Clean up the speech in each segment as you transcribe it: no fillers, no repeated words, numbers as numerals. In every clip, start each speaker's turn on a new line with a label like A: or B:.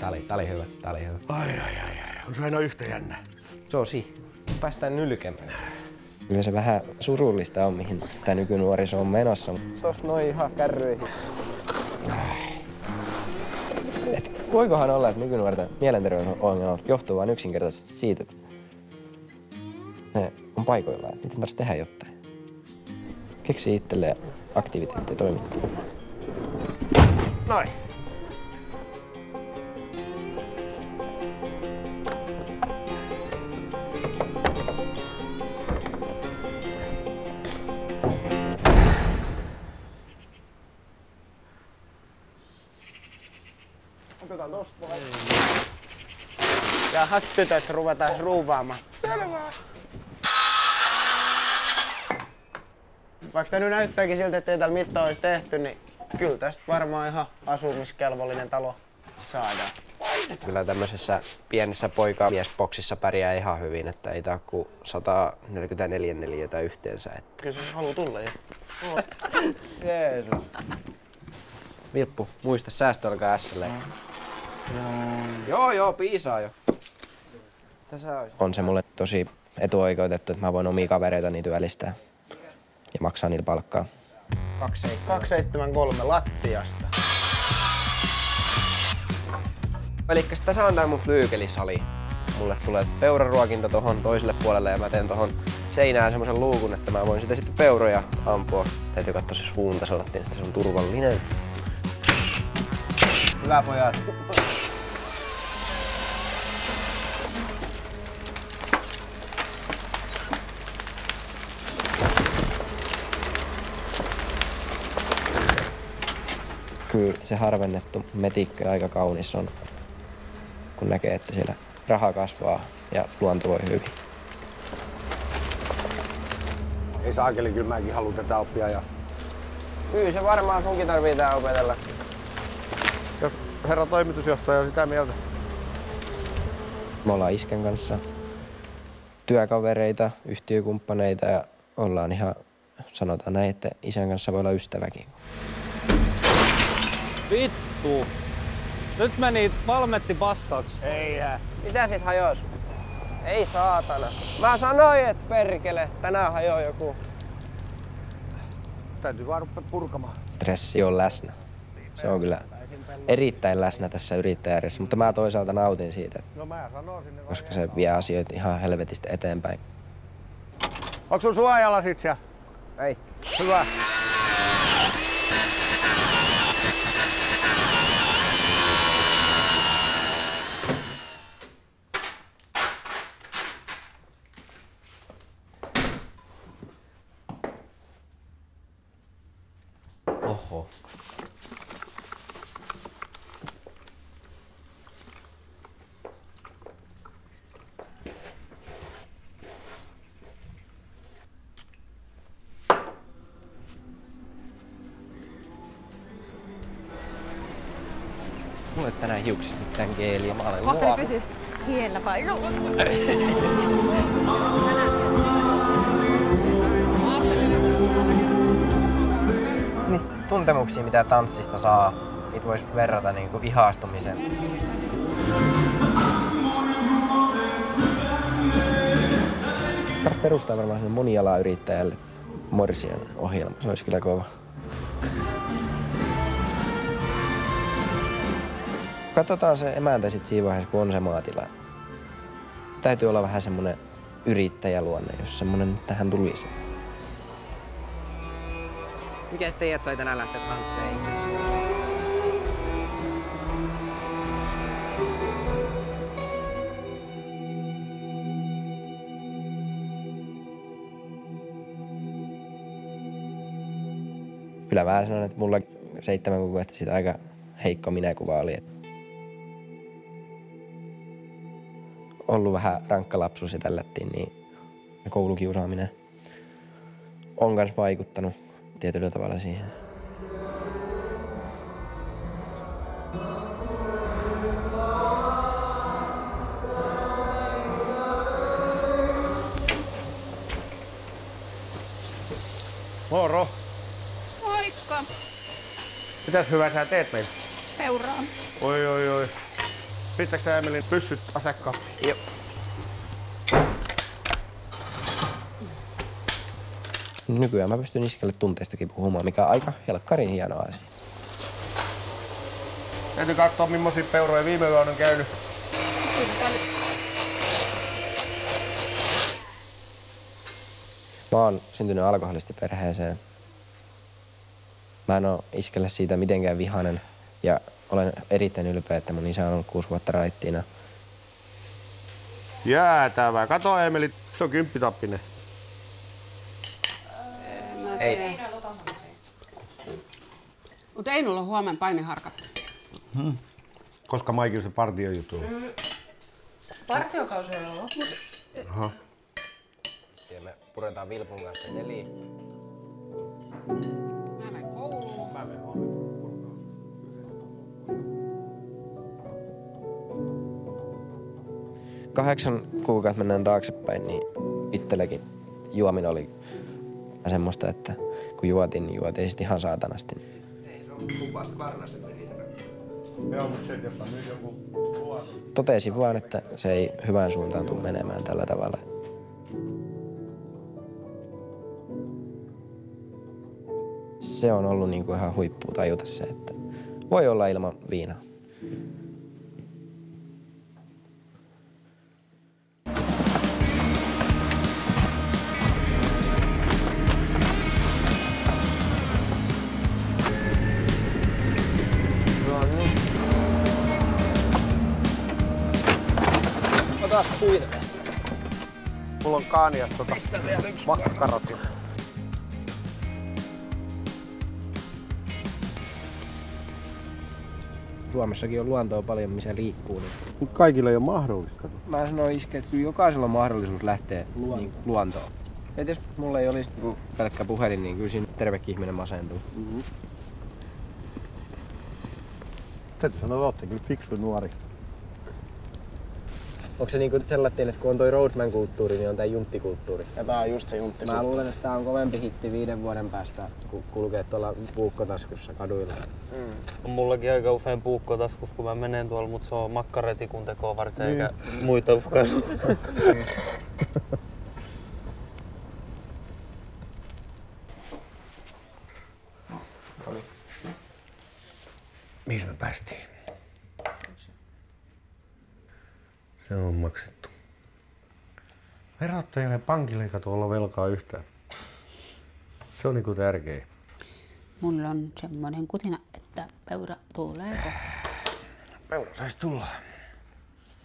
A: Tää oli hyvä.
B: Ai. On se aina yhtä jännä.
A: Sosi, päästään nylkemään.
C: Kyllä se vähän surullista on, mihin tää nykynuoriso on menossa.
A: Tosta noin ihan kärryihin.
C: Voikohan olla, että nykynuorten mielenterveysongelmat johtuu vain yksinkertaisesti siitä, että ne on paikoillaan, että niiden tarvitsisi tehdä jotain. Keksi itselleen aktiviteettia toimittaa.
B: Noin.
D: Otetaan tosta vai? Jahas tytöt, ruvetaan ruuvaamaan. Selvä. Vaikka tää nyt näyttääkin siltä, ettei täällä mitään olisi tehty, niin kyllä tästä varmaan ihan asumiskelvollinen talo saadaan.
A: Kyllä tämmöisessä pienessä poikamiesboksissa pärjää ihan hyvin, että ei tää ole kuin 144 neliötä yhteensä.
D: Kyllä se haluu tulla jo.
A: Jeesus. Vilppu, muista säästö alkaa ässälle. Joo, piisaa jo. Tässä olisi.
C: On se mulle tosi etuoikeutettu, että mä voin omia kavereitani työllistää ja maksaa niillä palkkaa.
D: 273 lattiasta.
A: Elikkäs tässä on tää mun flyykelisali. Mulle tulee peuraruokinta tohon toiselle puolelle ja mä teen tohon seinään semmosen luukun, että mä voin sitä sitten peuroja ampua. Täytyy katsoa se suunta, sanottiin, että se on turvallinen. Hyvä pojat.
C: Kyllä se harvennettu metikkö aika kaunis on, kun näkee, että siellä raha kasvaa ja luonto voi hyvin.
B: Ei saakeli, kyllä mäkin haluan tätä oppia. Ja...
D: Kyllä se varmaan sunkin tarvii tää opetella.
B: Jos herra toimitusjohtaja on sitä mieltä.
C: Me ollaan isken kanssa työkavereita, yhtiökumppaneita ja ollaan ihan, sanotaan näin, että isän kanssa voi olla ystäväkin.
E: Vittu! Nyt meni Valmetti paskaksi.
D: Ei jää. Mitä sit hajos? Ei saatana. Mä sanoin, et perkele. Tänään hajoo joku.
B: Täytyy vaan rupea purkamaan.
C: Stressi on läsnä. Se on kyllä erittäin läsnä tässä yrittäjäjärjessä, mutta mä toisaalta nautin siitä,
B: No mä sanoisin.
C: koska se vie asioita ihan helvetistä eteenpäin.
B: Onks sun suojalasit siellä?
D: Ei.
B: Hyvä.
A: Oho.
C: Mulla ei tänään hiuksissa mitään geeliä, mä olen
F: Kohteli pysy kiellä paikalla.
A: Niin, tuntemuksia mitä tanssista saa, niitä vois verrata niinku ihastumisen.
C: Tarvitsisi perustaa varmaan sinne monialayrittäjälle Morsian ohjelma, se olisi kyllä kova. Katsotaan se emäntä sit siinä vaiheessa, kun on se maatila. Täytyy olla vähän semmonen yrittäjäluonne, jos semmonen tähän tulisi.
D: Mikäs teidät sai tänään lähteä tansseihin?
C: Kyllä mä sanon, että mulla 7 kuukautta siitä aika heikko minäkuva oli. Ollut vähän rankka lapsuus ja tällättiin, niin koulukiusaaminen on kans vaikuttanut tietyllä tavalla siihen.
B: Moro.
F: Moikka!
B: Mitäs hyvää sä teet meille?
F: Peuraan.
B: Oi. Pistätkö sä Emelin pyssyt asekaappiin?
A: Joo.
C: Nykyään mä pystyn iskelle tunteistakin puhumaan, mikä on aika helkkarin hieno asia.
B: Täytyy katsoa, millaisia peuroja viime yönä on käynyt.
C: Mä oon syntynyt alkoholistiperheeseen. Mä en oo iskelle siitä mitenkään vihainen ja olen erittäin ylpeä, että mun isä on ollut 6 vuotta raittiina.
B: Jäätävää. Kato Emeli, se on 10-tappinen.
A: Ei.
G: Mutta ei nulla huomenna paineharkat.
B: Koska Maikilla se partiojuttu.
F: Partiokausi on ollut.
B: Aha.
A: Ja me puretaan Vilpun kanssa eteliin.
G: Mä menen kouluun.
C: 8 kuukautta mennään taaksepäin, niin itselläkin juominen oli semmoista, että kun juotin, niin juotin sitten ihan saatanasti.
A: Ei, se on lupasta varmasti meni.
B: Joo, mutta se, jos on nyt joku
C: Totesin vaan, että se ei hyvään suuntaan tule menemään tällä tavalla. Se on ollut niin kuin ihan huippua tajuta se, että voi olla ilman viinaa.
A: Otas puita tästä.
B: mulla on kaanias makkarotin.
C: Suomessakin on luontoa paljon, missä liikkuu. Niin
B: Mutta kaikille ei ole mahdollista.
C: mä sanoin Iske, että kyllä jokaisella on mahdollisuus lähteä luontoon. Et jos mulla ei olisi pelkkä puhelin, niin kyllä siinä tervekin ihminen masentuu.
B: Täytyy sanoa, että olette kyllä fiksu nuori.
C: Onko se niinku sellainen, että kun on toi roadman-kulttuuri, niin on tää junttikulttuuri?
D: Ja tää on just se juntti.
C: Mä luulen, että tää on kovempi hitti 5 vuoden päästä, kun kulkee tuolla puukkotaskussa kaduilla.
E: On mullakin aika usein puukkotaskus, kun mä menen tuolla, mutta se on makkaretikun tekoa varten eikä muita uhkailuja.
B: Mihin me päästiin? Se on maksettu. Verottajalle ja pankille ei kato olla velkaa yhtään. Se on niinku tärkein.
G: Mulla on semmoinen kutina, että peura tulee kohta.
B: Peura saisi tulla.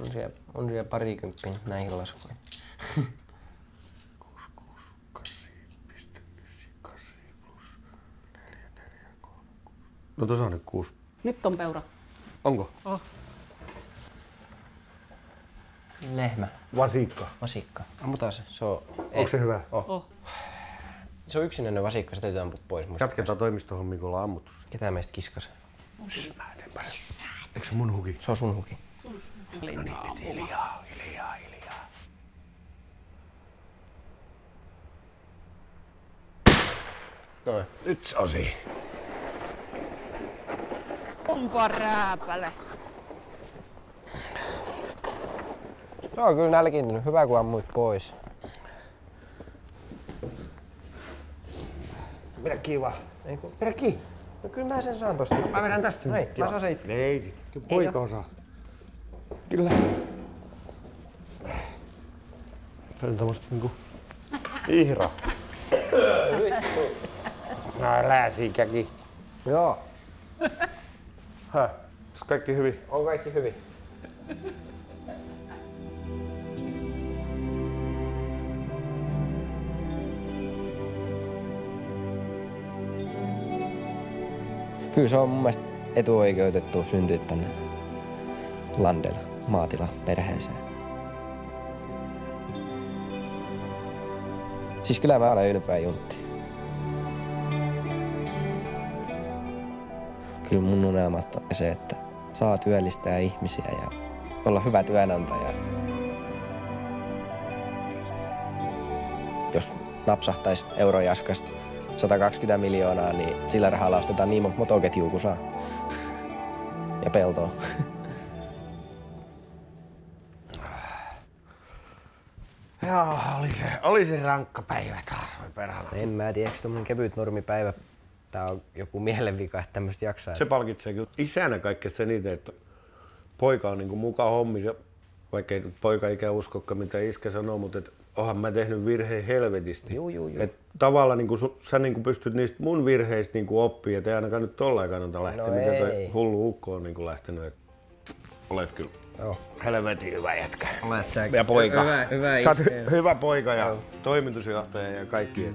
C: On siellä parikymppiä näihin laskuihin.
B: 668,98 plus 443. No tuossa on nyt 6.
G: Nyt on peura.
B: Onko?
C: Lehmä.
B: Vasikka.
C: Vasikka. Ammutaan se. Se on...
B: Onko se hyvä?
C: Se on yksinäinen vasikka, se täytyy ampua pois.
B: Jatketaan toimistohommia, kun ollaan ammuttu se.
C: Ketään meistä kiskas?
B: Mä teen paremmin. Eikö se mun huki?
C: Se on sun huki.
B: No niin, nyt hiljaa.
C: Noin.
B: Nyt se osi.
F: Onpa rääpäle.
C: Se on kyllä nälkiintynyt. Hyvä, kun ammuit pois.
B: Pidä kiinni vaan.
C: Ei kun...
B: Pidä kiinni.
C: No kyllä mä sen saan tosta.
B: Mä vedän tästä.
C: Ei, mä saan se itse.
B: Ei, kyllä poika osaa. Kyllä. Se on tommoset niinku ihra. Nää lääsikäki.
C: Joo,
B: Häh? Onks kaikki hyvin?
C: on kaikki hyvin. Kyllä se on mun mielestä etuoikeutettu syntyä tänne Landella maatilaperheeseen. Siis kyllä mä olen ylpeä juntti. Kyllä mun unelmat on se, että saa työllistää ihmisiä ja olla hyvä työnantaja. Jos napsahtaisi Eurojaskasta 120 miljoonaa, niin sillä rahalla ostetaan niin monta motoketjua kuin saa. Ja peltoa.
B: Joo, oli se rankka päivä taas, voi perhana.
C: En mä tiedä, eikö tommonen kevyt normipäivä, tää on joku mielenvika, että tämmöstä jaksaa.
B: Se palkitsee kyllä isänä kaikkein eniten, että poika on niinku mukaan hommissa, vaikka ei poika ikään uskokaan mitä iskä sanoo, mutta onhan mä tehnyt virheen helvetisti.
C: Juu.
B: Et tavallaan niinku, sä niinku pystyt niistä mun virheistä niinku oppia, et ei ainakaan nyt tollain kannata lähteä,
C: No
B: mitä toi
C: ei.
B: hullu ukko on niinku lähtenyt. Et olet kyllä helvetin hyvä jätkä.
C: Olet sä
B: Ja poika.
C: Hyvä
B: Sä oot
C: iskä.
B: hyvä poika ja toimitusjohtaja ja kaikki.